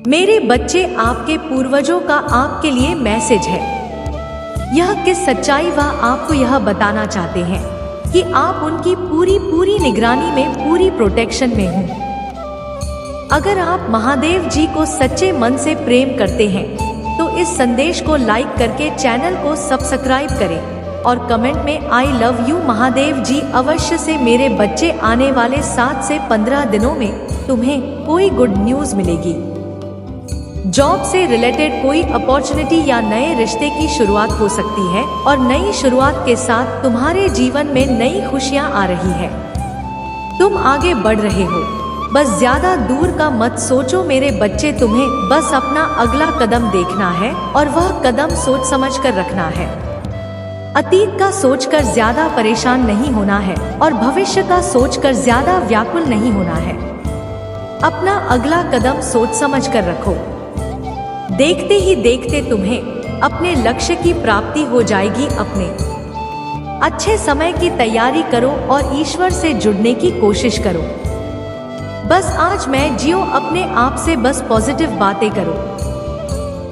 मेरे बच्चे, आपके पूर्वजों का आपके लिए मैसेज है। यह किस सच्चाई वह आपको यह बताना चाहते हैं कि आप उनकी पूरी निगरानी में, पूरी प्रोटेक्शन में हो। अगर आप महादेव जी को सच्चे मन से प्रेम करते हैं तो इस संदेश को लाइक करके चैनल को सब्सक्राइब करें और कमेंट में आई लव यू महादेव जी अवश्य से। मेरे बच्चे, आने वाले 7 से 15 दिनों में तुम्हें कोई गुड न्यूज मिलेगी। जॉब से रिलेटेड कोई अपॉर्चुनिटी या नए रिश्ते की शुरुआत हो सकती है और नई शुरुआत के साथ तुम्हारे जीवन में नई खुशियां आ रही है। तुम आगे बढ़ रहे हो, बस ज्यादा दूर का मत सोचो मेरे बच्चे। तुम्हें बस अपना अगला कदम देखना है और वह कदम सोच समझ कर रखना है। अतीत का सोचकर ज्यादा परेशान नहीं होना है और भविष्य का सोचकर ज्यादा व्याकुल नहीं होना है। अपना अगला कदम सोच समझ कर रखो। देखते ही देखते तुम्हें अपने लक्ष्य की प्राप्ति हो जाएगी। अपने अच्छे समय की तैयारी करो और ईश्वर से जुड़ने की कोशिश करो। बस आज मैं जियो अपने आप से, बस पॉजिटिव बातें करो।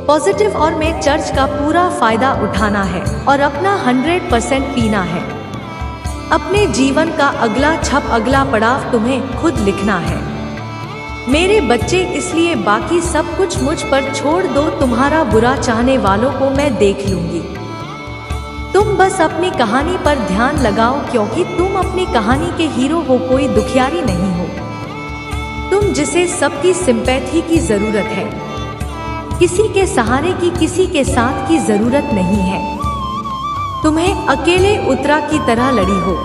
पॉजिटिव और मैं चर्च का पूरा फायदा उठाना है और अपना 100% पीना है। अपने जीवन का अगला छप, अगला पड़ाव तुम्हें खुद लिखना है मेरे बच्चे। इसलिए बाकी सब कुछ मुझ पर छोड़ दो। तुम्हारा बुरा चाहने वालों को मैं देख लूंगी। तुम बस अपनी कहानी पर ध्यान लगाओ क्योंकि तुम अपनी कहानी के हीरो हो, कोई दुखियारी नहीं हो। तुम जिसे सबकी सिंपैथी की जरूरत है, किसी के सहारे की, किसी के साथ की जरूरत नहीं है। तुम्हें अकेले उतरा की तरह लड़ी हो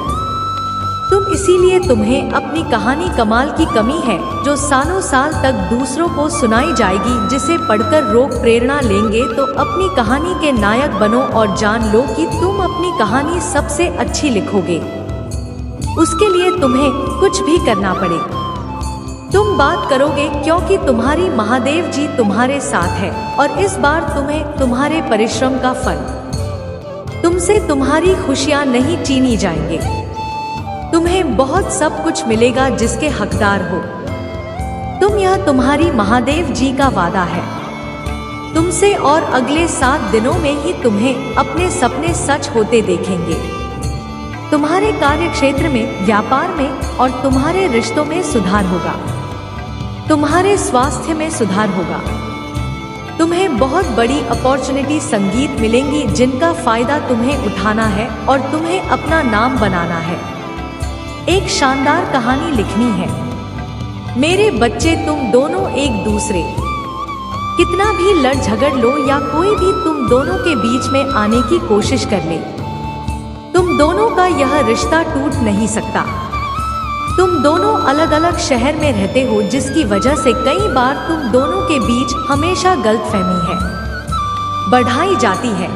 तुम, इसीलिए तुम्हें अपनी कहानी कमाल की कमी है जो सालों साल तक दूसरों को सुनाई जाएगी, जिसे पढ़कर लोग प्रेरणा लेंगे। तो अपनी कहानी के नायक बनो और जान लो कि तुम अपनी कहानी सबसे अच्छी लिखोगे। उसके लिए तुम्हें कुछ भी करना पड़े, तुम बात करोगे क्योंकि तुम्हारी महादेव जी तुम्हारे साथ है। और इस बार तुम्हें तुम्हारे परिश्रम का फल, तुमसे तुम्हारी खुशियां नहीं छीनी जाएंगे। तुम्हें बहुत सब कुछ मिलेगा जिसके हकदार हो तुम। यह तुम्हारी महादेव जी का वादा है तुमसे, और अगले 7 दिनों में ही तुम्हें अपने सपने सच होते देखेंगे। तुम्हारे कार्य क्षेत्र में, व्यापार में और तुम्हारे रिश्तों में सुधार होगा। तुम्हारे स्वास्थ्य में सुधार होगा। तुम्हें बहुत बड़ी अपॉर्चुनिटी, संगीत मिलेंगी जिनका फायदा तुम्हें उठाना है और तुम्हें अपना नाम बनाना है। एक शानदार कहानी लिखनी है मेरे बच्चे। तुम दोनों एक दूसरे कितना भी लड़ झगड़ लो या कोई भी तुम दोनों के बीच में आने की कोशिश कर ले, तुम दोनों का यह रिश्ता टूट नहीं सकता। तुम दोनों अलग अलग शहर में रहते हो जिसकी वजह से कई बार तुम दोनों के बीच हमेशा गलतफहमी है, बढ़ाई जाती है।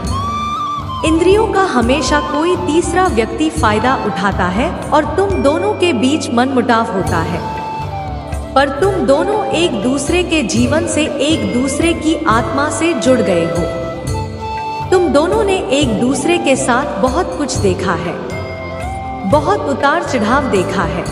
इंद्रियों का हमेशा कोई तीसरा व्यक्ति फायदा उठाता है और तुम दोनों के बीच मनमुटाव होता है। पर तुम दोनों एक दूसरे के जीवन से, एक दूसरे की आत्मा से जुड़ गए हो। तुम दोनों ने एक दूसरे के साथ बहुत कुछ देखा है, बहुत उतार चढ़ाव देखा है।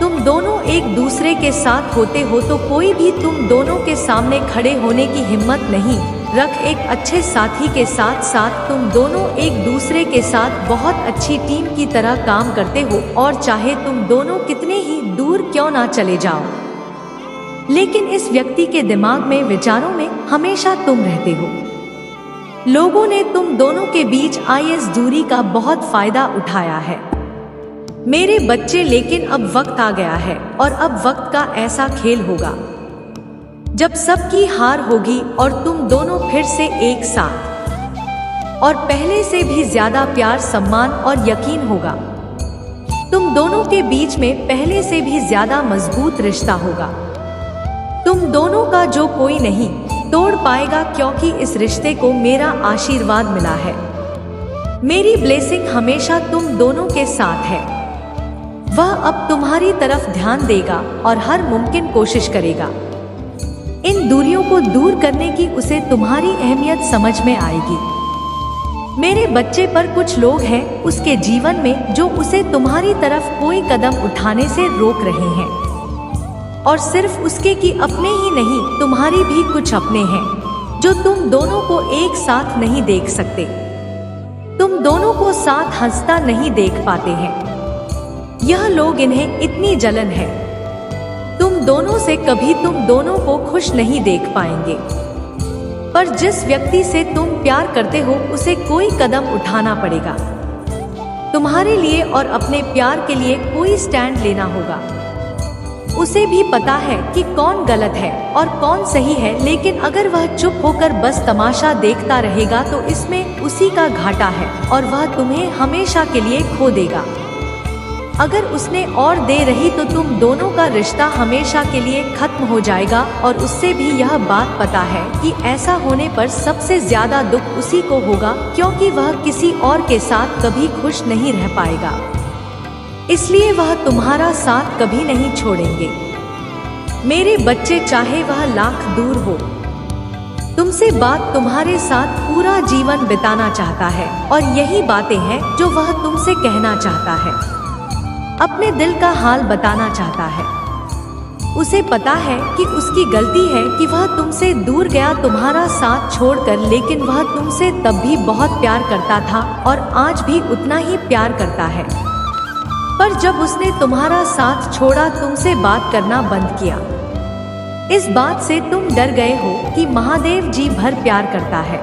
तुम दोनों एक दूसरे के साथ होते हो तो कोई भी तुम दोनों के सामने खड़े होने की हिम्मत नहीं रख। एक अच्छे साथी के साथ साथ तुम दोनों एक दूसरे के साथ बहुत अच्छी टीम की तरह काम करते हो, और चाहे तुम दोनों कितने ही दूर क्यों ना चले जाओ, लेकिन इस व्यक्ति के दिमाग में, विचारों में हमेशा तुम रहते हो। लोगों ने तुम दोनों के बीच आई इस दूरी का बहुत फायदा उठाया है मेरे बच्चे। लेकिन अब वक्त आ गया है और अब वक्त का ऐसा खेल होगा जब सबकी हार होगी और तुम दोनों फिर से एक साथ, और पहले से भी ज्यादा प्यार, सम्मान और यकीन होगा। तुम दोनों के बीच में पहले से भी ज्यादा मजबूत रिश्ता होगा। तुम दोनों का जो कोई नहीं तोड़ पाएगा क्योंकि इस रिश्ते को मेरा आशीर्वाद मिला है। मेरी ब्लेसिंग हमेशा तुम दोनों के साथ है। वह अब तुम्हारी तरफ ध्यान देगा और हर मुमकिन कोशिश करेगा। इन दूरियों को दूर करने की उसे तुम्हारी अहमियत समझ में आएगी मेरे बच्चे। पर कुछ लोग हैं उसके जीवन में जो उसे तुम्हारी तरफ कोई कदम उठाने से रोक रहे हैं। और सिर्फ उसके कि अपने ही नहीं, तुम्हारी भी कुछ अपने हैं जो तुम दोनों को एक साथ नहीं देख सकते। तुम दोनों को साथ हंसता नहीं देख पाते हैं। यह लोग, इन्हें इतनी जलन है तुम दोनों से, कभी तुम दोनों को खुश नहीं देख पाएंगे। पर जिस व्यक्ति से तुम प्यार करते हो उसे कोई कदम उठाना पड़ेगा। तुम्हारे लिए और अपने प्यार के लिए कोई स्टैंड लेना होगा। उसे भी पता है कि कौन गलत है और कौन सही है, लेकिन अगर वह चुप होकर बस तमाशा देखता रहेगा तो इसमें उसी का घाटा है और वह तुम्हें हमेशा के लिए खो देगा। अगर उसने और दे रही तो तुम दोनों का रिश्ता हमेशा के लिए खत्म हो जाएगा। और उससे भी यह बात पता है कि ऐसा होने पर सबसे ज्यादा दुख उसी को होगा, क्योंकि वह किसी और के साथ कभी खुश नहीं रह पाएगा। इसलिए वह तुम्हारा साथ कभी नहीं छोड़ेंगे। मेरे बच्चे, चाहे वह लाख दूर हो, तुमसे बात तुम्हारे साथ पूरा जीवन बिताना चाहता है और यही बातें हैं जो वह तुमसे कहना चाहता है। अपने दिल का हाल बताना चाहता है। उसे पता है कि उसकी गलती है कि वह तुमसे दूर गया तुम्हारा साथ छोड़कर, लेकिन वह तुमसे तब भी बहुत प्यार करता था और आज भी उतना ही प्यार करता है। पर जब उसने तुम्हारा साथ छोड़ा, तुमसे बात करना बंद किया, इस बात से तुम डर गए हो कि महादेव जी भर प्यार करता है।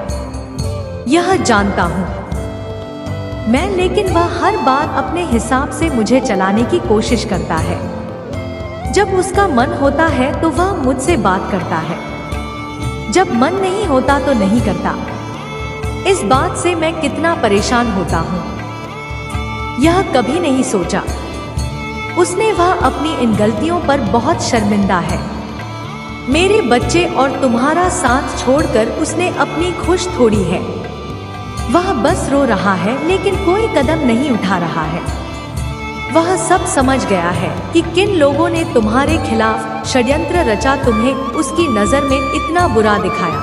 यह जानता हूँ मैं, लेकिन वह हर बार अपने हिसाब से मुझे चलाने की कोशिश करता है। जब उसका मन होता है तो वह मुझसे बात करता है, जब मन नहीं होता तो नहीं करता। इस बात से मैं कितना परेशान होता हूँ, यह कभी नहीं सोचा उसने। वह अपनी इन गलतियों पर बहुत शर्मिंदा है। मेरे बच्चे, और तुम्हारा साथ छोड़कर उसने अपनी खुश थोड़ी है। वह बस रो रहा है लेकिन कोई कदम नहीं उठा रहा है। वह सब समझ गया है कि किन लोगों ने तुम्हारे खिलाफ षड्यंत्र रचा, तुम्हें उसकी नजर में इतना बुरा दिखाया।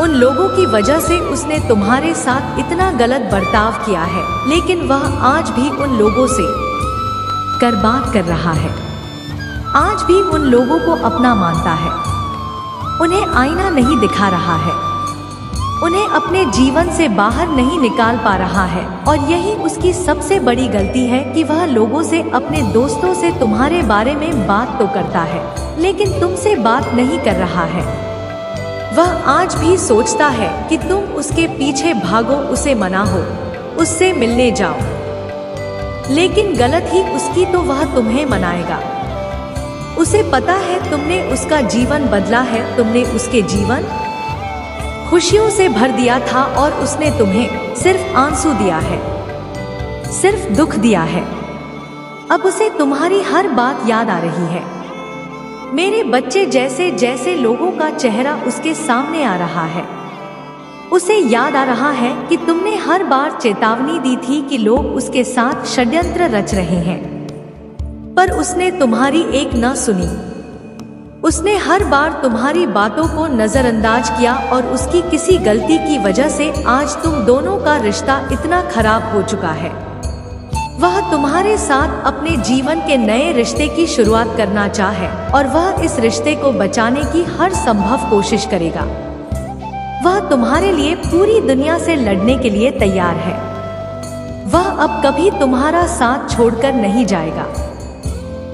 उन लोगों की वजह से उसने तुम्हारे साथ इतना गलत बर्ताव किया है, लेकिन वह आज भी उन लोगों से कर बात कर रहा है। आज भी उन लोगों को अपना मानता है। उन्हें आईना नहीं दिखा रहा है, उन्हें अपने जीवन से बाहर नहीं निकाल पा रहा है। और यही उसकी सबसे बड़ी गलती है कि वह लोगों से, अपने दोस्तों से तुम्हारे बारे में बात तो करता है लेकिन तुमसे बात नहीं कर रहा है। वह आज भी सोचता है कि तुम उसके पीछे भागो, उसे मनाओ, उससे मिलने जाओ, लेकिन गलत ही उसकी तो वह तुम्हें मनाएगा। उसे पता है तुमने उसका जीवन बदला है, तुमने उसके जीवन खुशियों से भर दिया था और उसने तुम्हें सिर्फ आंसू दिया है, सिर्फ दुख दिया है। अब उसे तुम्हारी हर बात याद आ रही है। मेरे बच्चे, जैसे जैसे लोगों का चेहरा उसके सामने आ रहा है, उसे याद आ रहा है कि तुमने हर बार चेतावनी दी थी कि लोग उसके साथ षड्यंत्र रच रहे हैं, पर उसने तुम्हारी एक न सुनी। उसने हर बार तुम्हारी बातों को नजरअंदाज किया और उसकी किसी गलती की वजह से आज तुम दोनों का रिश्ता इतना खराब हो चुका है। वह तुम्हारे साथ अपने जीवन के नए रिश्ते की शुरुआत करना चाहे और वह इस रिश्ते को बचाने की हर संभव कोशिश करेगा। वह तुम्हारे लिए पूरी दुनिया से लड़ने के लिए तैयार है। वह अब कभी तुम्हारा साथ छोड़कर नहीं जाएगा,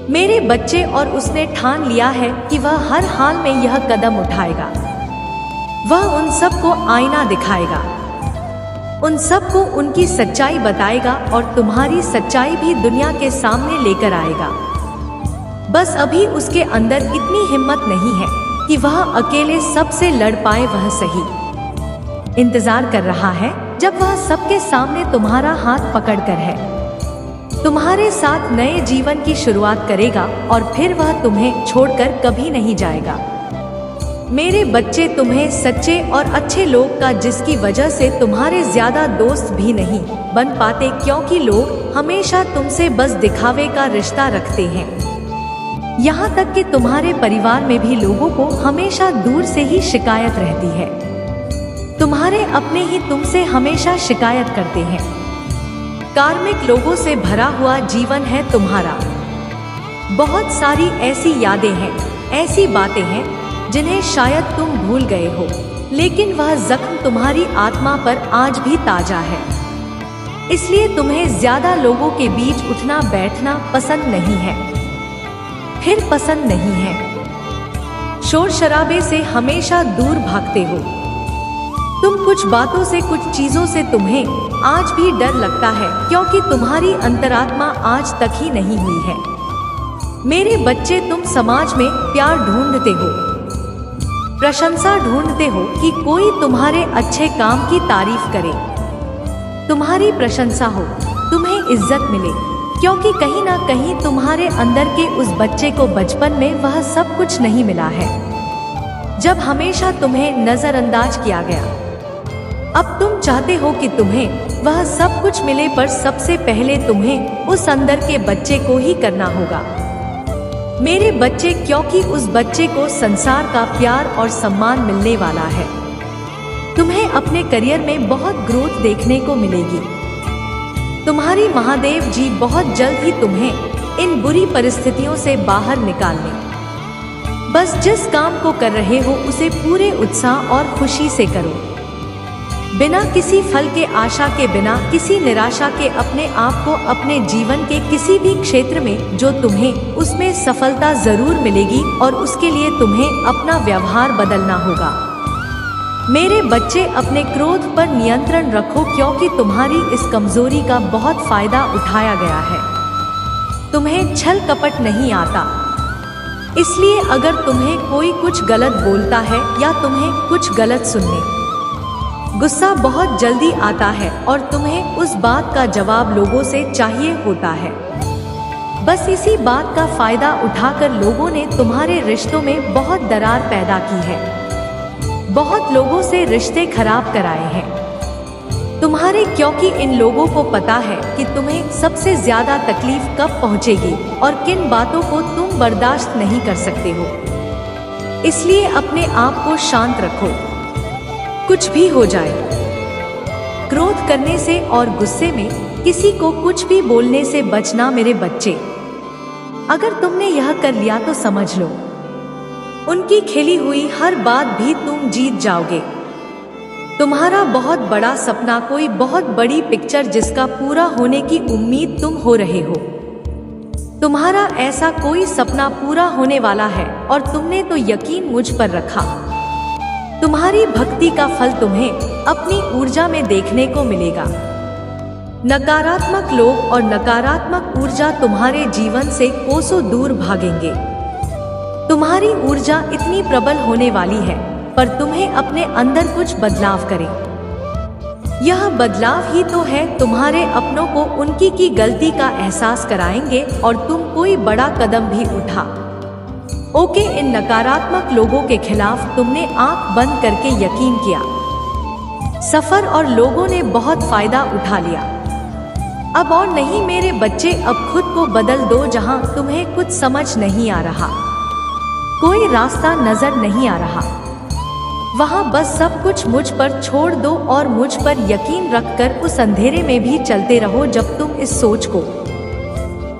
मेरे बच्चे, और उसने ठान लिया है कि वह हर हाल में यह कदम उठाएगा। वह उन सबको आईना दिखाएगा, उन सबको उनकी सच्चाई बताएगा और तुम्हारी सच्चाई भी दुनिया के सामने लेकर आएगा। बस अभी उसके अंदर इतनी हिम्मत नहीं है कि वह अकेले सबसे लड़ पाए। वह सही इंतजार कर रहा है जब वह सबके सामने तुम्हारा हाथ पकड़कर है, तुम्हारे साथ नए जीवन की शुरुआत करेगा और फिर वह तुम्हें छोड़कर कभी नहीं जाएगा। मेरे बच्चे, तुम्हें सच्चे और अच्छे लोग का, जिसकी वजह से तुम्हारे ज्यादा दोस्त भी नहीं बन पाते, क्योंकि लोग हमेशा तुमसे बस दिखावे का रिश्ता रखते हैं। यहाँ तक कि तुम्हारे परिवार में भी लोगों को हमेशा दूर से ही शिकायत रहती है। तुम्हारे अपने ही तुमसे हमेशा शिकायत करते हैं। कार्मिक लोगों से भरा हुआ जीवन है तुम्हारा। बहुत सारी ऐसी यादें हैं, ऐसी बातें हैं जिन्हें शायद तुम भूल गए हो, लेकिन वह जख्म तुम्हारी आत्मा पर आज भी ताजा है। इसलिए तुम्हें ज्यादा लोगों के बीच उठना बैठना पसंद नहीं है, फिर पसंद नहीं है। शोर शराबे से हमेशा दूर भागते हो तुम। कुछ बातों से, कुछ चीजों से तुम्हें आज भी डर लगता है, क्योंकि तुम्हारी अंतरात्मा आज तक ही नहीं हुई है। मेरे बच्चे, तुम समाज में प्यार ढूंढते हो, प्रशंसा ढूंढते हो कि कोई तुम्हारे अच्छे काम की तारीफ करे, तुम्हारी प्रशंसा हो, तुम्हें इज्जत मिले, क्योंकि कहीं ना कहीं तुम्हारे अंदर के उस बच्चे को बचपन में वह सब कुछ नहीं मिला है, जब हमेशा तुम्हें नजरअंदाज किया गया। अब तुम चाहते हो कि तुम्हें वह सब कुछ मिले, पर सबसे पहले तुम्हें उस अंदर के बच्चे को ही करना होगा। मेरे बच्चे, क्योंकि उस बच्चे को संसार का प्यार और सम्मान मिलने वाला है। तुम्हें अपने करियर में बहुत ग्रोथ देखने को मिलेगी। तुम्हारी महादेव जी बहुत जल्द ही तुम्हें इन बुरी परिस्थितियों से बाहर निकालने। बस जिस काम को कर रहे हो उसे पूरे उत्साह और खुशी से करो, बिना किसी फल के आशा के, बिना किसी निराशा के। अपने आप को अपने जीवन के किसी भी क्षेत्र में जो तुम्हें उसमें सफलता जरूर मिलेगी, और उसके लिए तुम्हें अपना व्यवहार बदलना होगा। मेरे बच्चे, अपने क्रोध पर नियंत्रण रखो, क्योंकि तुम्हारी इस कमजोरी का बहुत फायदा उठाया गया है। तुम्हें छल कपट नहीं आता, इसलिए अगर तुम्हें कोई कुछ गलत बोलता है या तुम्हें कुछ गलत सुनने, गुस्सा बहुत जल्दी आता है और तुम्हें उस बात का जवाब लोगों से चाहिए होता है। बस इसी बात का फायदा उठाकर लोगों ने तुम्हारे रिश्तों में बहुत दरार पैदा की है, बहुत लोगों से रिश्ते खराब कराए हैं तुम्हारे, क्योंकि इन लोगों को पता है कि तुम्हें सबसे ज्यादा तकलीफ कब पहुंचेगी और किन बातों को तुम बर्दाश्त नहीं कर सकते हो। इसलिए अपने आप को शांत रखो, कुछ भी हो जाए। क्रोध करने से और गुस्से में किसी को कुछ भी बोलने से बचना मेरे बच्चे। अगर तुमने यह कर लिया तो समझ लो, उनकी खेली हुई हर बात भी तुम जीत जाओगे। तुम्हारा बहुत बड़ा सपना, कोई बहुत बड़ी पिक्चर जिसका पूरा होने की उम्मीद तुम हो रहे हो, तुम्हारा ऐसा कोई सपना पूरा होने वाला है और तुमने तो यकीन मुझ पर रखा। तुम्हारी भक्ति का फल तुम्हें अपनी ऊर्जा में देखने को मिलेगा। नकारात्मक लोग और नकारात्मक ऊर्जा तुम्हारे जीवन से कोसों दूर भागेंगे। तुम्हारी ऊर्जा इतनी प्रबल होने वाली है, पर तुम्हें अपने अंदर कुछ बदलाव करें। यह बदलाव ही तो है तुम्हारे अपनों को उनकी की गलती का एहसास कराएंगे और तुम कोई बड़ा कदम भी उठा ओके। इन नकारात्मक लोगों के खिलाफ तुमने आंख बंद करके यकीन किया, सफर और लोगों ने बहुत फायदा उठा लिया। अब और नहीं मेरे बच्चे, अब खुद को बदल दो। जहां तुम्हें कुछ समझ नहीं आ रहा, कोई रास्ता नजर नहीं आ रहा, वहां बस सब कुछ मुझ पर छोड़ दो और मुझ पर यकीन रखकर उस अंधेरे में भी चलते रहो। जब तुम इस सोच को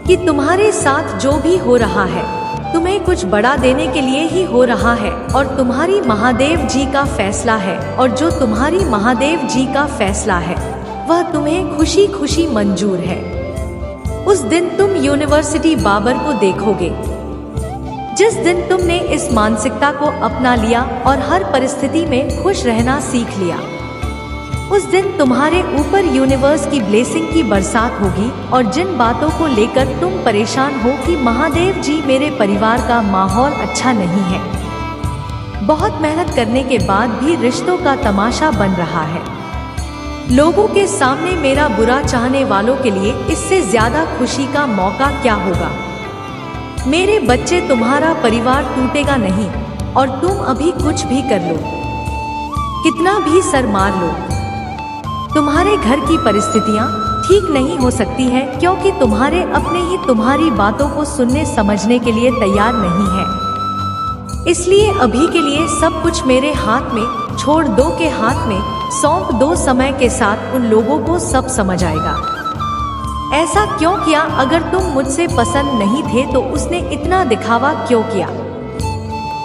कि तुम्हारे साथ जो भी हो रहा है तुम्हें कुछ बड़ा देने के लिए ही हो रहा है और तुम्हारी महादेव जी का फैसला है, और जो तुम्हारी महादेव जी का फैसला है वह तुम्हें खुशी खुशी मंजूर है, उस दिन तुम यूनिवर्सिटी बाबर को देखोगे। जिस दिन तुमने इस मानसिकता को अपना लिया और हर परिस्थिति में खुश रहना सीख लिया, उस दिन तुम्हारे ऊपर यूनिवर्स की ब्लेसिंग की बरसात होगी। और जिन बातों को लेकर तुम परेशान हो कि महादेव जी मेरे परिवार का माहौल अच्छा नहीं है, बहुत मेहनत करने के बाद भी रिश्तों का तमाशा बन रहा है, लोगों के सामने मेरा बुरा चाहने वालों के लिए इससे ज्यादा खुशी का मौका क्या होगा। मेरे बच्चे, तुम्हारा परिवार टूटेगा नहीं, और तुम अभी कुछ भी कर लो, कितना भी सर मार लो, तुम्हारे घर की परिस्थितियां ठीक नहीं हो सकती है, क्योंकि तुम्हारे अपने ही तुम्हारी बातों को सुनने समझने के लिए तैयार नहीं है। इसलिए अभी के लिए सब कुछ मेरे हाथ में छोड़ दो, के हाथ में सौंप दो। समय के साथ उन लोगों को सब समझ आएगा। ऐसा क्यों किया? अगर तुम मुझसे पसंद नहीं थे तो उसने इतना दिखावा क्यों किया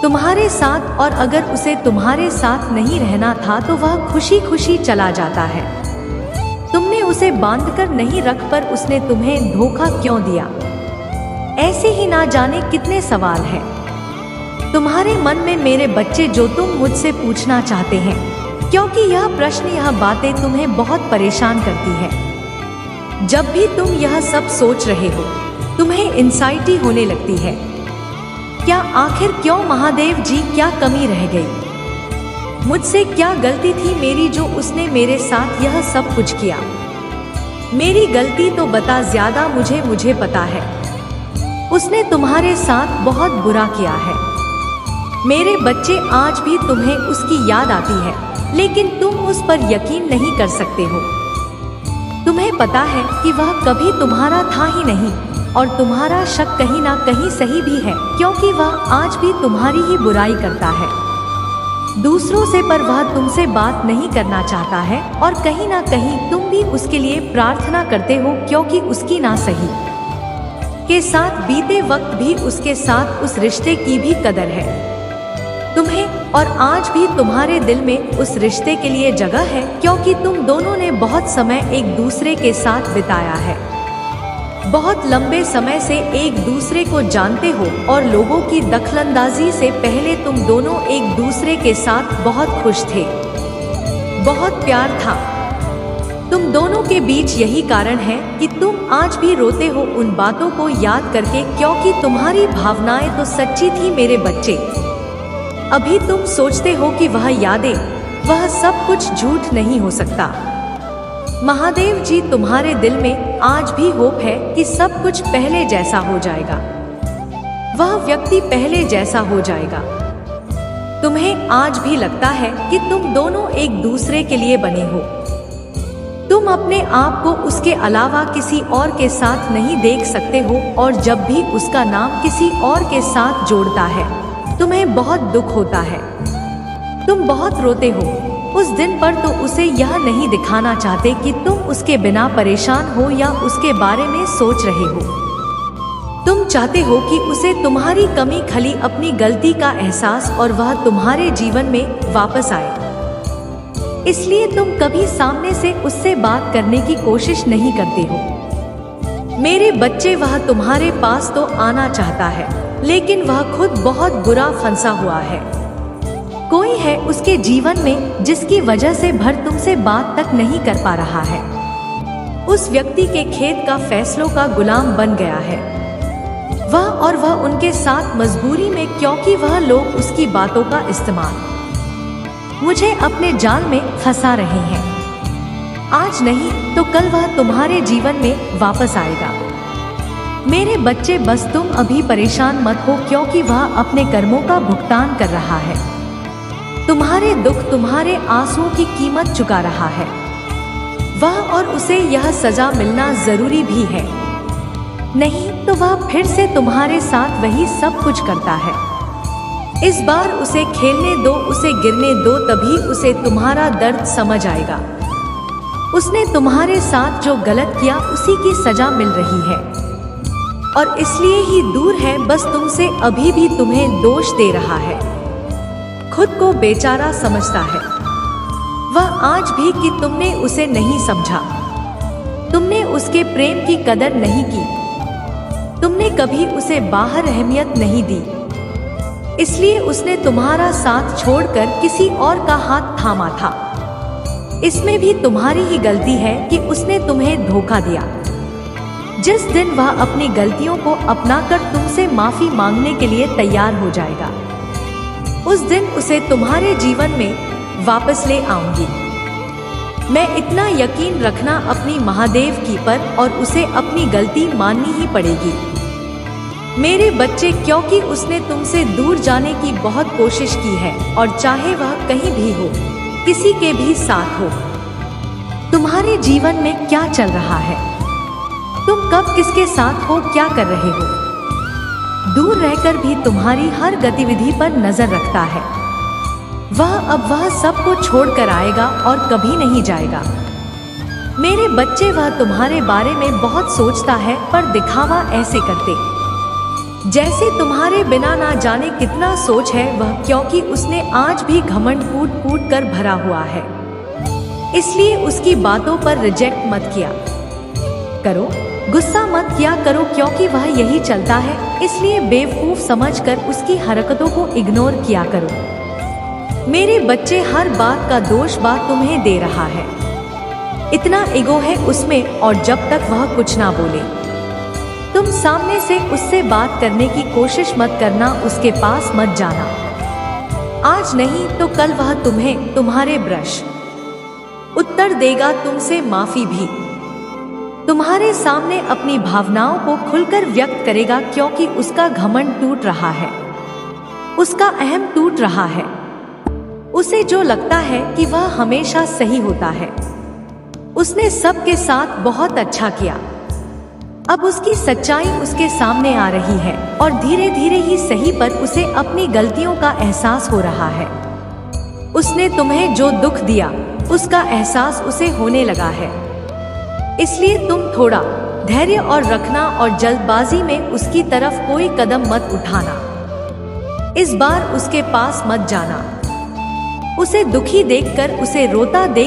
तुम्हारे साथ? और अगर उसे तुम्हारे साथ नहीं रहना था तो वह खुशी खुशी चला जाता है। तुमने उसे बांधकर नहीं रख पर उसने तुम्हें धोखा क्यों दिया? ऐसे ही ना जाने कितने सवाल हैं तुम्हारे मन में मेरे बच्चे जो तुम मुझसे पूछना चाहते हैं, क्योंकि यह प्रश्न, यह बातें तुम्हें बहुत परेशान करती है। जब भी तुम यह सब सोच रहे हो तुम्हें एंजाइटी होने लगती है। क्या आखिर क्यों महादेव जी? क्या कमी रह गई? मुझसे क्या गलती थी मेरी जो उसने मेरे साथ यह सब कुछ किया? मेरी गलती तो बता ज्यादा, मुझे पता है उसने तुम्हारे साथ बहुत बुरा किया है। मेरे बच्चे, आज भी तुम्हें उसकी याद आती है, लेकिन तुम उस पर यकीन नहीं कर सकते हो। तुम्हें पता है कि वह कभी तुम्हारा था ही नहीं, और तुम्हारा शक कहीं ना कहीं सही भी है, क्योंकि वह आज भी तुम्हारी ही बुराई करता है दूसरों से, पर वह तुमसे बात नहीं करना चाहता है। और कहीं ना कहीं तुम भी उसके लिए प्रार्थना करते हो, क्योंकि उसकी ना सही के साथ बीते वक्त भी उसके साथ उस रिश्ते की भी कदर है तुम्हें, और आज भी तुम्हारे दिल में उस रिश्ते के लिए जगह है, क्योंकि तुम दोनों ने बहुत समय एक दूसरे के साथ बिताया है। बहुत लंबे समय से एक दूसरे को जानते हो, और लोगों की दखलंदाजी से पहले तुम दोनों एक दूसरे के साथ बहुत खुश थे, बहुत प्यार था तुम दोनों के बीच। यही कारण है कि तुम आज भी रोते हो उन बातों को याद करके, क्योंकि तुम्हारी भावनाएं तो सच्ची थी मेरे बच्चे। अभी तुम सोचते हो कि वह यादें, वह सब कुछ झूठ नहीं हो सकता। महादेव जी, तुम्हारे दिल में आज भी होप है कि सब कुछ पहले जैसा हो जाएगा, वह व्यक्ति पहले जैसा हो जाएगा। तुम्हें आज भी लगता है कि तुम दोनों एक दूसरे के लिए बने हो। तुम अपने आप को उसके अलावा किसी और के साथ नहीं देख सकते हो, और जब भी उसका नाम किसी और के साथ जोड़ता है तुम्हें बहुत दुख होता है, तुम बहुत रोते हो। उस दिन पर तो उसे यह नहीं दिखाना चाहते कि तुम उसके बिना परेशान हो या उसके बारे में सोच रहे हो। तुम चाहते हो कि उसे तुम्हारी कमी खली अपनी गलती का एहसास और वह तुम्हारे जीवन में वापस आए। इसलिए तुम कभी सामने से उससे बात करने की कोशिश नहीं करते हो। मेरे बच्चे, वह तुम्हारे पास तो आना चाहता है, लेकिन वह खुद बहुत बुरा फंसा हुआ है। कोई है उसके जीवन में जिसकी वजह से भर तुमसे बात तक नहीं कर पा रहा है। उस व्यक्ति के खेत का फैसलों का गुलाम बन गया है वह उनके साथ मजबूरी में, क्योंकि वह लोग उसकी बातों का इस्तेमाल मुझे अपने जाल में फंसा रहे हैं। आज नहीं तो कल वह तुम्हारे जीवन में वापस आएगा। मेरे बच्चे, बस तुम अभी परेशान मत हो, क्योंकि वह अपने कर्मों का भुगतान कर रहा है। तुम्हारे दुख, तुम्हारे आंसुओं की कीमत चुका रहा है वह, और उसे यह सजा मिलना जरूरी भी है। नहीं तो वह फिर से तुम्हारे साथ वही सब कुछ करता है। इस बार उसे खेलने दो, उसे गिरने दो, तभी उसे तुम्हारा दर्द समझ आएगा। उसने तुम्हारे साथ जो गलत किया उसी की सजा मिल रही है, और इसलिए ही दूर है, बस तुमसे अभी भी तुम्हें दोष दे रहा है। खुद को बेचारा समझता है वह आज भी कि तुमने उसे नहीं समझा, तुमने उसके प्रेम की कदर नहीं की, तुमने कभी उसे बाहर अहमियत नहीं दी। इसलिए उसने तुम्हारा साथ छोड़कर किसी और का हाथ थामा था। इसमें भी तुम्हारी ही गलती है कि उसने तुम्हें धोखा दिया। जिस दिन वह अपनी गलतियों को अपनाकर तुमसे माफी मांगने के लिए तैयार हो जाएगा, उस दिन उसे तुम्हारे जीवन में वापस ले आऊंगी मैं। इतना यकीन रखना अपनी महादेव की पर, और उसे अपनी गलती माननी ही पड़ेगी मेरे बच्चे, क्योंकि उसने तुमसे दूर जाने की बहुत कोशिश की है, और चाहे वह कहीं भी हो, किसी के भी साथ हो। तुम्हारे जीवन में क्या चल रहा है, तुम कब किसके साथ हो, क्या कर रहे हो? दूर रहकर भी तुम्हारी हर गतिविधि पर नजर रखता है वह। अब वह सबको छोड़कर आएगा और कभी नहीं जाएगा। मेरे बच्चे, वह तुम्हारे बारे में बहुत सोचता है, पर दिखावा ऐसे करते जैसे तुम्हारे बिना ना जाने कितना सोच है वह, क्योंकि उसने आज भी घमंड कूट कूट कर भरा हुआ है। इसलिए उसकी बातों पर रिजेक्ट मत किया करो, गुस्सा मत किया करो, क्योंकि वह यही चलता है। इसलिए बेवकूफ समझकर उसकी हरकतों को इग्नोर किया करो। मेरे बच्चे, हर बात का दोष बात तुम्हें दे रहा है, इतना ईगो है उसमें, और जब तक वह कुछ ना बोले तुम सामने से उससे बात करने की कोशिश मत करना, उसके पास मत जाना। आज नहीं तो कल वह तुम्हें तुम्हारे ब्रश उत्तर देगा, तुमसे माफी भी तुम्हारे सामने अपनी भावनाओं को खुलकर व्यक्त करेगा, क्योंकि उसका घमंड टूट रहा है, उसका अहम टूट रहा है। उसे जो लगता है कि वह हमेशा सही होता है। उसने सबके साथ बहुत अच्छा किया, अब उसकी सच्चाई उसके सामने आ रही है, और धीरे धीरे ही सही पर उसे अपनी गलतियों का एहसास हो रहा है। उसने तुम्हें जो दुख दिया उसका एहसास उसे होने लगा है। इसलिए तुम थोड़ा धैर्य और रखना, और जल्दबाजी में उसकी तरफ कोई कदम मत उठाना। इस बार उसके पास मत जाना। उसे दुखी देखकर, उसे रोता देख